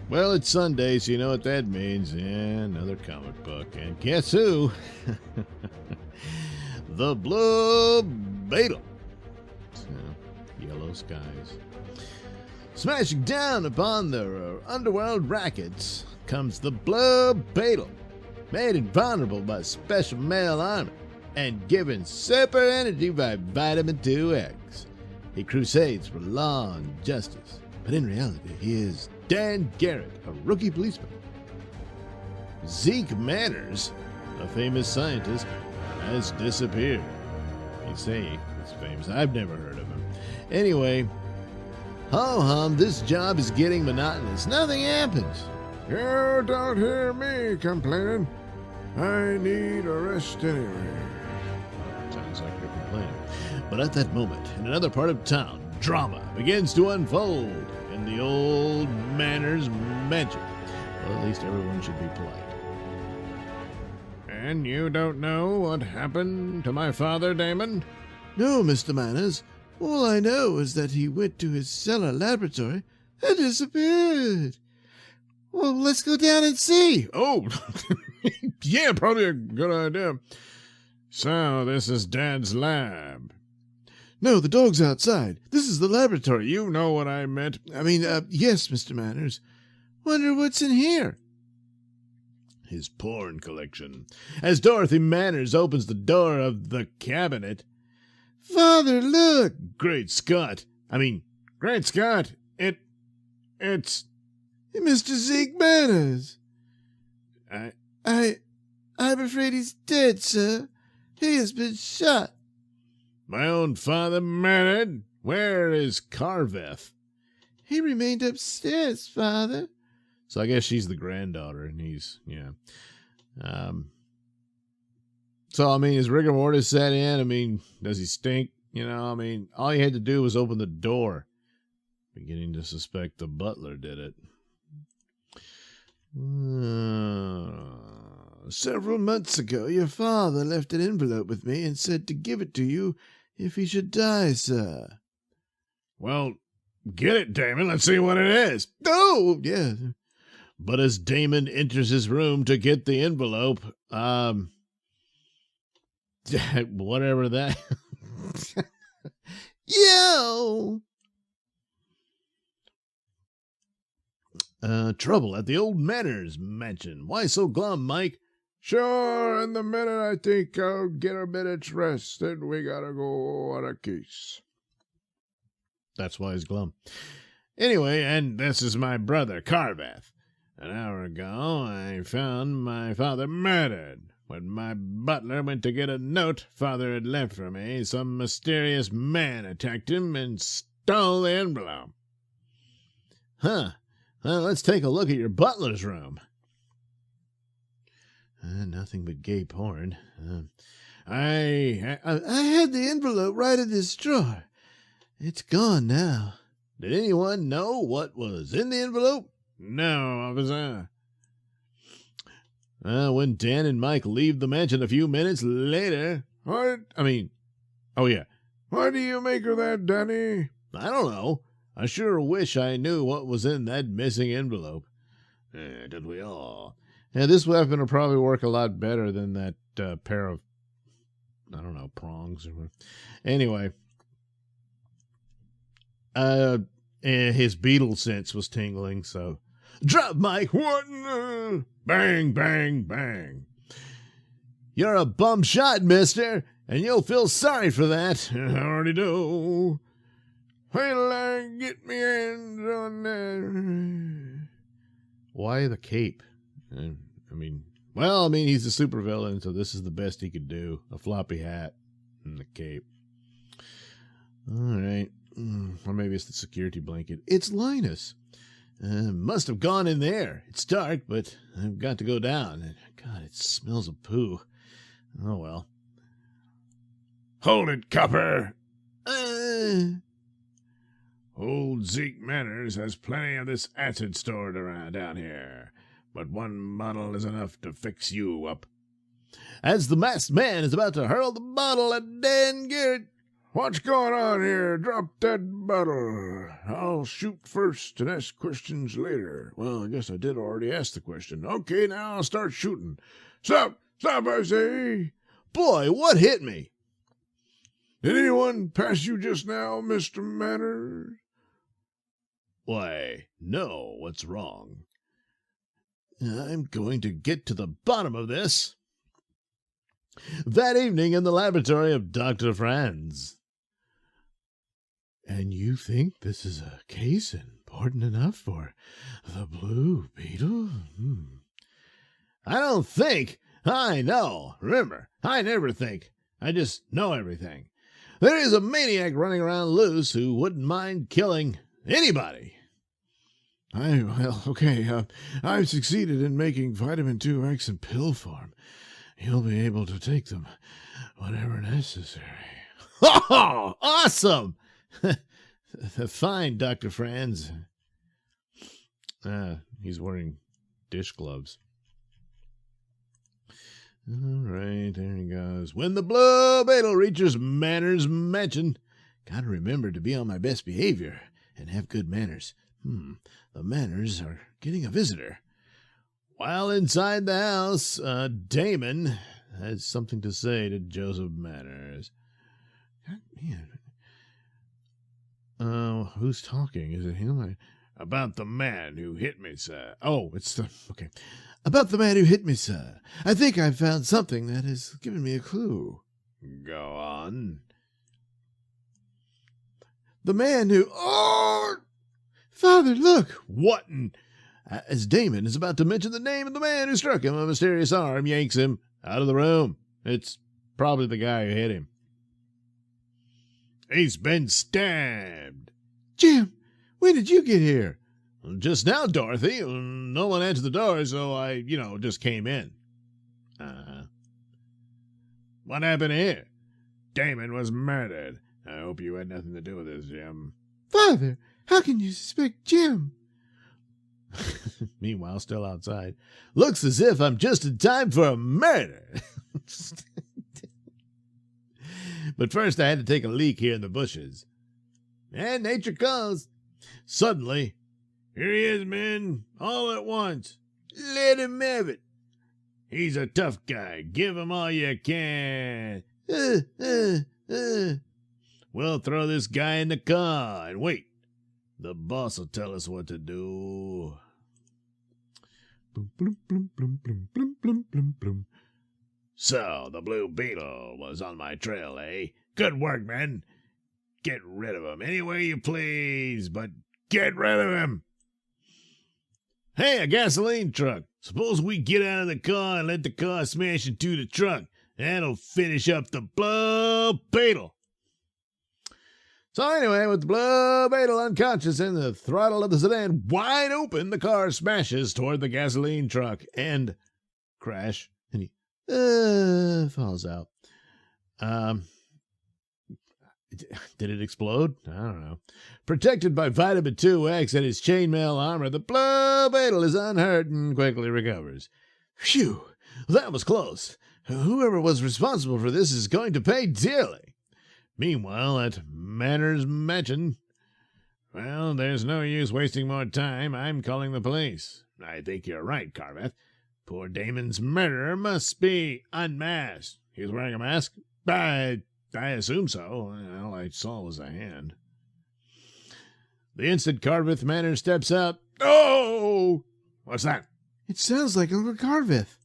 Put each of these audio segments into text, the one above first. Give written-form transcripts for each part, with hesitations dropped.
Well, it's Sunday, so you know what that means. Yeah, another comic book. And guess who? The Blue Beetle. So, yellow skies. Smashing down upon the underworld rackets comes the Blue Beetle, made invulnerable by special male armor and given super energy by vitamin 2X. He crusades for law and justice, but in reality, he is Dan Garrett, a rookie policeman. Zeke Manners, a famous scientist, has disappeared. They say he's famous. I've never heard of him. Anyway, ho-hum, this job is getting monotonous. Nothing happens. You don't hear me complaining. I need a rest anyway. Sounds like you're complaining. But at that moment, in another part of town, drama begins to unfold in the old Manners mansion. Well, at least everyone should be polite. And you don't know what happened to my father, Damon? No, Mr. Manners. All I know is that he went to his cellar laboratory and disappeared. Well, let's go down and see. Oh, yeah, probably a good idea. So, this is Dad's lab. No, the dog's outside. This is the laboratory. You know what I meant. Yes, Mr. Manners. Wonder what's in here. His porn collection. As Dorothy Manners opens the door of the cabinet. Father, look! Great Scott! It's... Mr. Zeke Manners. I'm afraid he's dead, sir. He has been shot. My own father murdered? Where is Carveth? He remained upstairs, Father. So I guess she's the granddaughter, and he's, yeah. So, is rigor mortis set in? Does he stink? All he had to do was open the door. Beginning to suspect the butler did it. Several months ago, your father left an envelope with me and said to give it to you if he should die, sir. Well, get it, Damon. Let's see what it is. Oh, yeah. But as Damon enters his room to get the envelope, whatever that... Yo! Trouble at the old Manners mansion. Why so glum, Mike? Sure, in the minute I think I'll get a minute's rest, then we gotta go on a case. That's why he's glum. Anyway, and this is my brother, Carveth. An hour ago, I found my father murdered. When my butler went to get a note father had left for me, some mysterious man attacked him and stole the envelope. Huh. Well, let's take a look at your butler's room. Nothing but gay porn. I had the envelope right in this drawer. It's gone now. Did anyone know what was in the envelope? No, officer. When Dan and Mike leave the mansion a few minutes later... What do you make of that, Danny? I don't know. I sure wish I knew what was in that missing envelope. Did we all? This weapon will probably work a lot better than that pair of, prongs. Anyway. His Beetle sense was tingling, so... Drop, Mike! What in the... Bang, bang, bang. You're a bum shot, mister, and you'll feel sorry for that. I already do. Wait till I get me hands on that. Why the cape? He's a supervillain, so this is the best he could do. A floppy hat and the cape. All right. Or maybe it's the security blanket. It's Linus. Must have gone in there. It's dark, but I've got to go down. God, it smells of poo. Oh, well. Hold it, copper. Old Zeke Manners has plenty of this acid stored around down here, but one bottle is enough to fix you up. As the masked man is about to hurl the bottle at Dan Garrett. What's going on here? Drop that bottle. I'll shoot first and ask questions later. Well, I guess I did already ask the question. Okay, now I'll start shooting. Stop! Stop, I say! Boy, what hit me? Did anyone pass you just now, Mr. Manners? Why, no, what's wrong? I'm going to get to the bottom of this. That evening in the laboratory of Dr. Franz. And you think this is a case important enough for the Blue Beetle? I don't think. I know. Remember, I never think. I just know everything. There is a maniac running around loose who wouldn't mind killing anybody. I've succeeded in making vitamin 2X in pill form. You'll be able to take them whenever necessary. Oh, awesome! Fine, Dr. Franz. He's wearing dish gloves. All right, there he goes. When the Blue Beetle reaches Manners Mansion, gotta remember to be on my best behavior and have good manners. The Manners are getting a visitor. While inside the house, Damon has something to say to Joseph Manners. God, man. Who's talking? Is it him? About the man who hit me, sir. Oh, it's okay. About the man who hit me, sir. I think I've found something that has given me a clue. Go on. The man who... Oh! Father, look! What in... As Damon is about to mention the name of the man who struck him, a mysterious arm yanks him out of the room. It's probably the guy who hit him. He's been stabbed. Jim, when did you get here? Just now, Dorothy. No one answered the door, so I, just came in. What happened here? Damon was murdered. I hope you had nothing to do with this, Jim. Father, how can you suspect Jim? Meanwhile, still outside. Looks as if I'm just in time for a murder. But first I had to take a leak here in the bushes. And nature calls. Suddenly, here he is, men, all at once. Let him have it. He's a tough guy. Give him all you can. We'll throw this guy in the car and wait. The boss will tell us what to do. So, the Blue Beetle was on my trail, eh? Good work, men. Get rid of him any way you please, but get rid of him. Hey, a gasoline truck. Suppose we get out of the car and let the car smash into the truck. That'll finish up the Blue Beetle. So anyway, with the Blue Beetle unconscious and the throttle of the sedan wide open, the car smashes toward the gasoline truck and crash. And he falls out. Did it explode? I don't know. Protected by vitamin 2X and his chainmail armor, the Blue Beetle is unhurt and quickly recovers. Phew, that was close. Whoever was responsible for this is going to pay dearly. Meanwhile, at Manners Mansion, well, there's no use wasting more time. I'm calling the police. I think you're right, Carveth. Poor Damon's murderer must be unmasked. He was wearing a mask? I assume so. All I saw was a hand. The instant Carveth Manners steps out. Oh! What's that? It sounds like Uncle Carveth.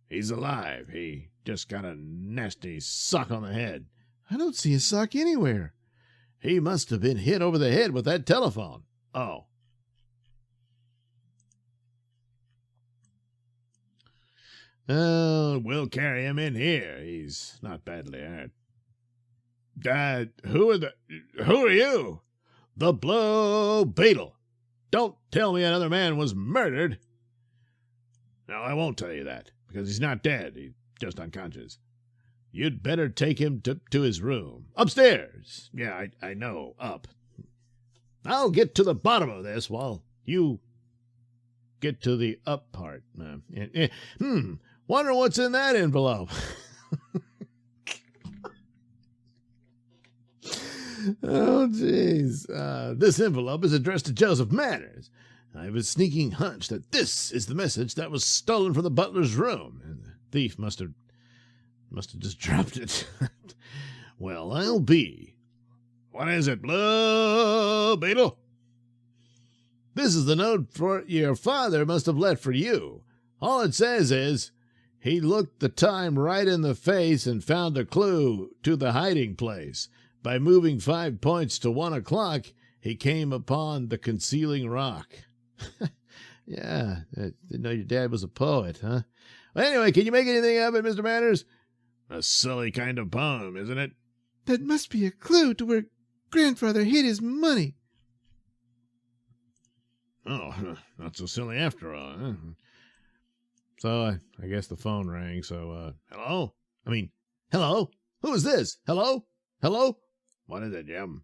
He's alive. He just got a nasty sock on the head. I don't see a sock anywhere. He must have been hit over the head with that telephone. Oh. We'll carry him in here. He's not badly hurt. Who are you? The Blue Beetle. Don't tell me another man was murdered. No, I won't tell you that, because he's not dead. He's just unconscious. You'd better take him to his room. Upstairs. Yeah, I know. Up. I'll get to the bottom of this while you get to the up part. Wonder what's in that envelope. Oh, jeez. This envelope is addressed to Joseph Manners. I have a sneaking hunch that this is the message that was stolen from the butler's room, and the thief must have just dropped it. Well, I'll be. What is it, Blue Beetle? This is the note for your father must have left for you. All it says is, he looked the time right in the face and found a clue to the hiding place. By moving 5 points to 1 o'clock, he came upon the concealing rock. Yeah, I didn't know your dad was a poet, huh? Well, anyway, can you make anything of it, Mr. Manners? A silly kind of poem, isn't it? That must be a clue to where grandfather hid his money. Oh, not so silly after all, huh? So I guess the phone rang, so, hello? Hello? Who is this? Hello? Hello? What is it, Jim?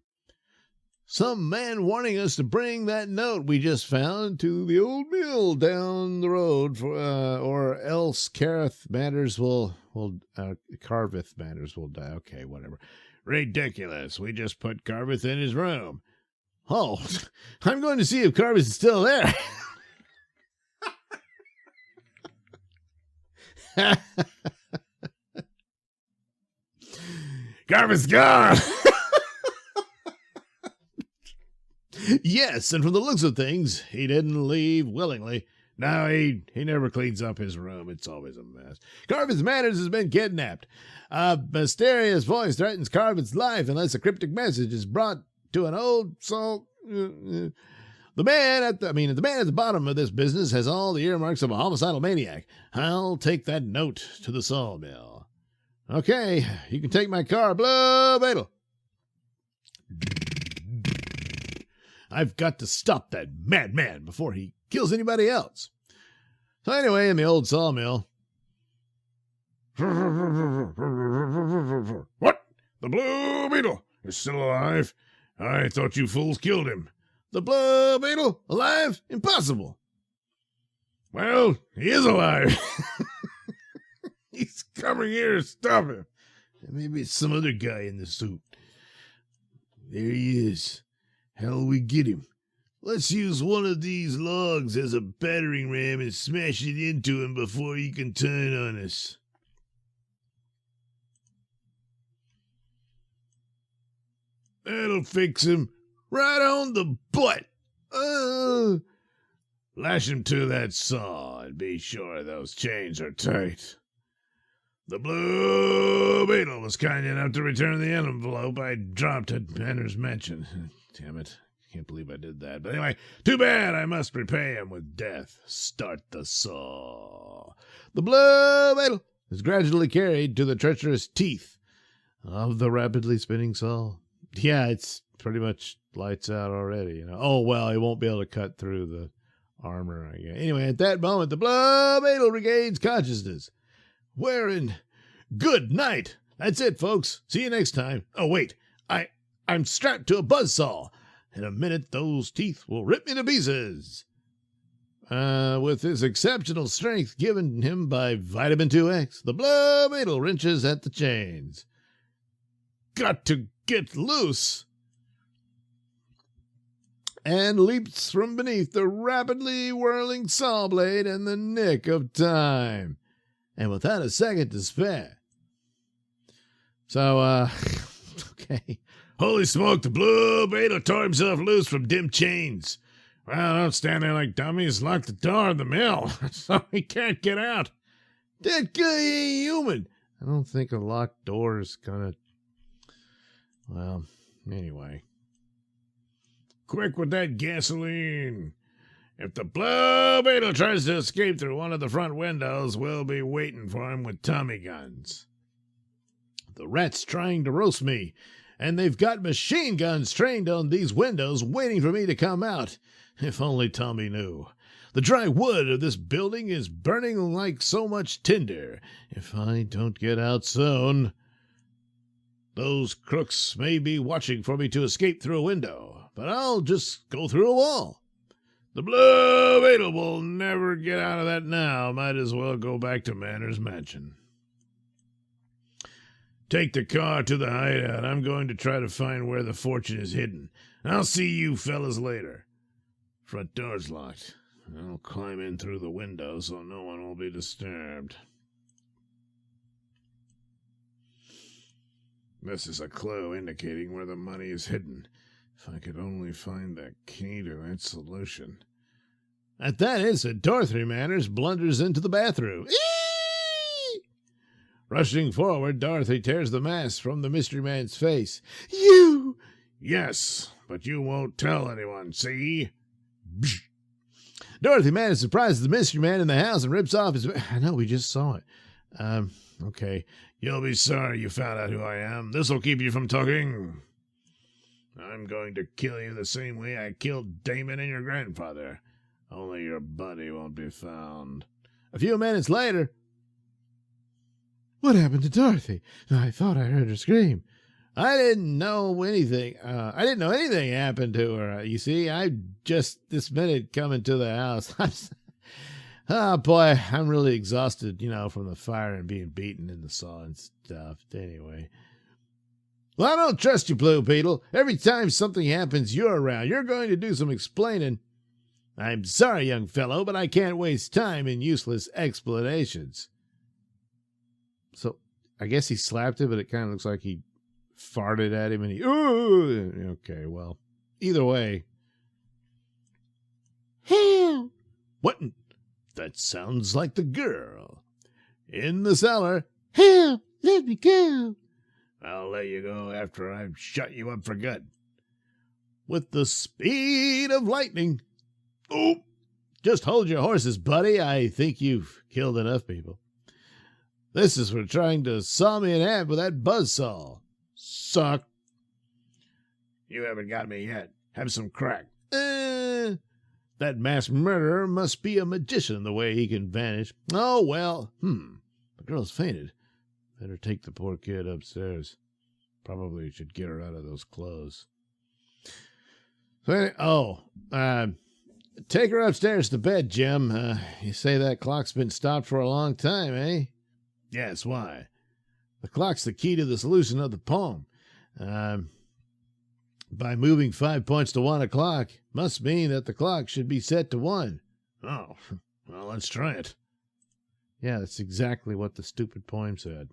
Some man warning us to bring that note we just found to the old mill down the road, or else Carveth Matters will die. Okay, whatever. Ridiculous. We just put Carveth in his room. Oh, I'm going to see if Carveth is still there. Carveth's gone. Yes, and from the looks of things, he didn't leave willingly. No, he never cleans up his room. It's always a mess. Carveth Manners has been kidnapped. A mysterious voice threatens Carveth's life unless a cryptic message is brought to an old soul. The man at the bottom of this business has all the earmarks of a homicidal maniac. I'll take that note to the sawmill. Okay, you can take my car, Blue Beetle. I've got to stop that madman before he kills anybody else. So anyway, in the old sawmill. What? The Blue Beetle is still alive? I thought you fools killed him. The Blue Beetle? Alive? Impossible. Well, he is alive. He's coming here to stop him. Maybe it's some other guy in the suit. There he is. How'll we get him? Let's use one of these logs as a battering ram and smash it into him before he can turn on us. That'll fix him right on the butt. Lash him to that saw and be sure those chains are tight. The Blue Beetle was kind enough to return the envelope I dropped at Benner's mansion. Damn it. Can't believe I did that. But anyway, too bad. I must repay him with death. Start the saw. The Blue Beetle is gradually carried to the treacherous teeth of the rapidly spinning saw. Yeah, it's pretty much lights out already. You know. Oh, well, he won't be able to cut through the armor, I guess. Anyway, at that moment, the Blue Beetle regains consciousness. Wearing good night. That's it, folks. See you next time. Oh, wait. I'm strapped to a buzzsaw. In a minute, those teeth will rip me to pieces. With his exceptional strength given him by Vitamin 2X, the Blue Beetle wrenches at the chains. Got to get loose. And leaps from beneath the rapidly whirling saw blade in the nick of time. And without a second to spare. So, okay. Holy smoke, the Blue Beetle tore himself loose from dim chains. Well, don't stand there like dummies. Lock the door of the mill so he can't get out. That guy ain't human. I don't think a locked door is gonna... Well, anyway. Quick with that gasoline. If the Blue Beetle tries to escape through one of the front windows, we'll be waiting for him with Tommy guns. The rat's trying to roast me, and they've got machine guns trained on these windows waiting for me to come out. If only Tommy knew. The dry wood of this building is burning like so much tinder. If I don't get out soon, those crooks may be watching for me to escape through a window, but I'll just go through a wall. The Blue Beetle will never get out of that now. Might as well go back to Manners' mansion. Take the car to the hideout. I'm going to try to find where the fortune is hidden. I'll see you fellas later. Front door's locked. I'll climb in through the window so no one will be disturbed. This is a clue indicating where the money is hidden. If I could only find the key to its solution. At that instant, Dorothy Manners blunders into the bathroom. Eee! Rushing forward, Dorothy tears the mask from the mystery man's face. You! Yes, but you won't tell anyone, see? Psh. Dorothy Manners surprises the mystery man in the house and rips off his... I know, we just saw it. Okay. You'll be sorry you found out who I am. This'll keep you from talking. I'm going to kill you the same way I killed Damon and your grandfather. Only your body won't be found. A few minutes later... What happened to Dorothy? I thought I heard her scream. I didn't know anything happened to her. You see, I just this minute coming to the house. Oh, boy, I'm really exhausted, from the fire and being beaten in the saw and stuff. Anyway. Well, I don't trust you, Blue Beetle. Every time something happens, you're around. You're going to do some explaining. I'm sorry, young fellow, but I can't waste time in useless explanations. So, I guess he slapped him, but it kind of looks like he farted at him and he... Ooh! Okay, well, either way. Help! What? That sounds like the girl. In the cellar. Help! Let me go! I'll let you go after I've shut you up for good. With the speed of lightning. Oh, just hold your horses, buddy. I think you've killed enough people. This is for trying to saw me in half with that buzzsaw. Suck. You haven't got me yet. Have some crack. That masked murderer must be a magician the way he can vanish. Oh, well, the girl's fainted. Better take the poor kid upstairs. Probably should get her out of those clothes. So, take her upstairs to bed, Jim. You say that clock's been stopped for a long time, eh? Yes, why? The clock's the key to the solution of the poem. By moving 5 points to 1 o'clock must mean that the clock should be set to 1. Oh, well, let's try it. Yeah, that's exactly what the stupid poem said.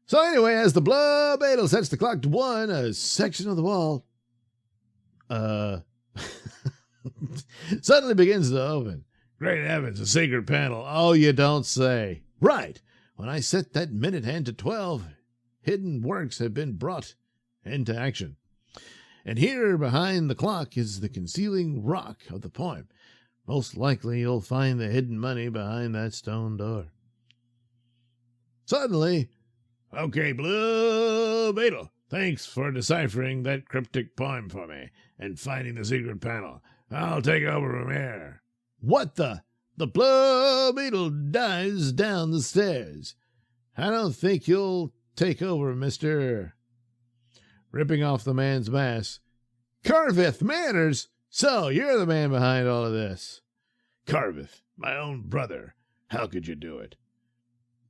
So anyway, as the Blue Beetle sets the clock to 1, a section of the wall suddenly begins to open. Great heavens, a secret panel. Oh, you don't say. Right. When I set that minute hand to 12, hidden works have been brought into action. And here behind the clock is the concealing rock of the poem. Most likely you'll find the hidden money behind that stone door. Suddenly, okay, Blue Beetle, thanks for deciphering that cryptic poem for me and finding the secret panel. I'll take over from here. What the? The Blue Beetle dives down the stairs. I don't think you'll take over, mister. Ripping off the man's mask. Carveth Manners! So, you're the man behind all of this. Carveth, my own brother. How could you do it?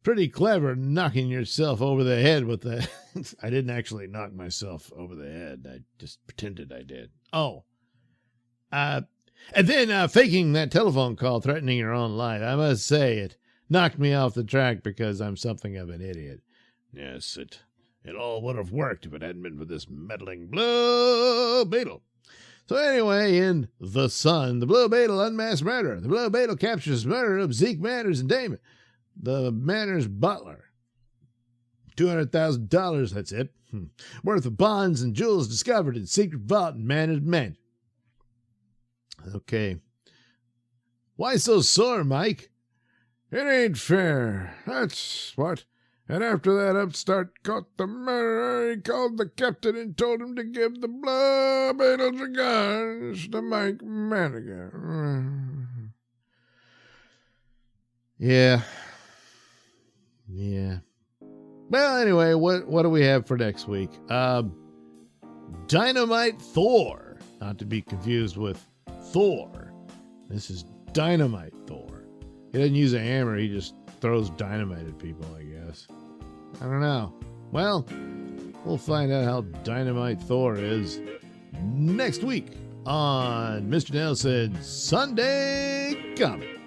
Pretty clever knocking yourself over the head with that. I didn't actually knock myself over the head. I just pretended I did. Oh. And then faking that telephone call threatening your own life. I must say, it knocked me off the track because I'm something of an idiot. Yes, it all would have worked if it hadn't been for this meddling Blue Beetle. So anyway, in The Sun, the Blue Beetle unmasks murderer. The Blue Beetle captures murder of Zeke Manners and Damon, the Manners butler. $200,000, that's it. Worth of bonds and jewels discovered in secret vault in Manners Mansion. Okay. Why so sore, Mike? It ain't fair, that's what. And after that upstart caught the murderer, he called the captain and told him to give the Blue Beetle cigars to Mike Manigan. Yeah. Well, anyway, what do we have for next week? Dynamite Thor. Not to be confused with Thor. This is Dynamite Thor. He doesn't use a hammer, he just throws dynamite at people, I guess. I don't know. Well, we'll find out how dynamite Thor is next week on Mr. Nailsin Sunday Comic.